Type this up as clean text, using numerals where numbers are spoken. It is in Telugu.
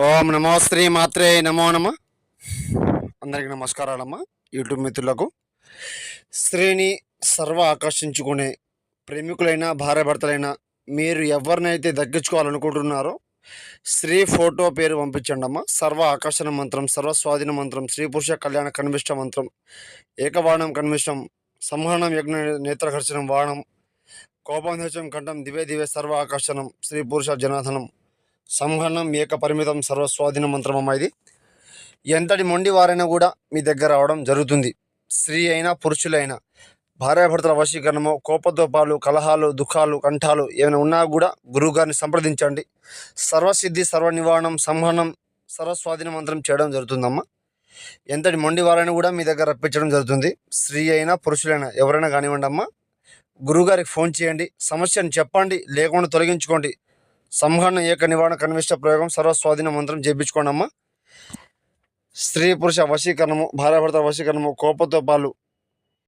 ఓం నమో శ్రీ మాత్రే నమో నమ. అందరికి నమస్కారాలమ్మా. యూట్యూబ్ మిత్రులకు స్త్రీని సర్వ ఆకర్షించుకునే ప్రేమికులైన భార్యాభర్తలైన మీరు ఎవరినైతే దక్కించుకోవాలనుకుంటున్నారో స్త్రీ ఫోటో పేరు పంపించండి అమ్మా. సర్వ ఆకర్షణ మంత్రం, సర్వ స్వాధీన మంత్రం, స్త్రీ పురుష కళ్యాణ కనిష్ట మంత్రం, ఏకవాణం కనిష్టం, సంహరణం యజ్ఞ నేత్రకర్షణం వాణం, కోపంధం కంఠం, దివే దివే సర్వ ఆకర్షణం, స్త్రీ పురుష జనార్దనం, సంహరణం ఏక పరిమితం, సర్వస్వాధీన మంత్రం అమ్మ. ఇది ఎంతటి మొండి వారైనా కూడా మీ దగ్గర రావడం జరుగుతుంది. స్త్రీ అయినా పురుషులైనా భార్యాభర్తల వశీకరణము, కోపదోపాలు, కలహాలు, దుఃఖాలు, కంఠాలు ఏమైనా ఉన్నా కూడా గురువుగారిని సంప్రదించండి. సర్వసిద్ధి, సర్వ నివారణం, సంహరణం, సర్వస్వాధీన మంత్రం చేయడం జరుగుతుందమ్మా. ఎంతటి మొండి వారైనా కూడా మీ దగ్గర రప్పించడం జరుగుతుంది. స్త్రీ అయినా పురుషులైనా ఎవరైనా కానివ్వండి అమ్మా. గురువుగారికి ఫోన్ చేయండి, సమస్యను చెప్పండి, లేకుండా తొలగించుకోండి. సంహరణ ఏక నివారణ కనిష్ట ప్రయోగం, సర్వస్వాధీన మంత్రం చేయించుకోండి అమ్మ. స్త్రీ పురుష వశీకరణము, భార్యాభర్త వశీకరణము, కోపదోపాలు,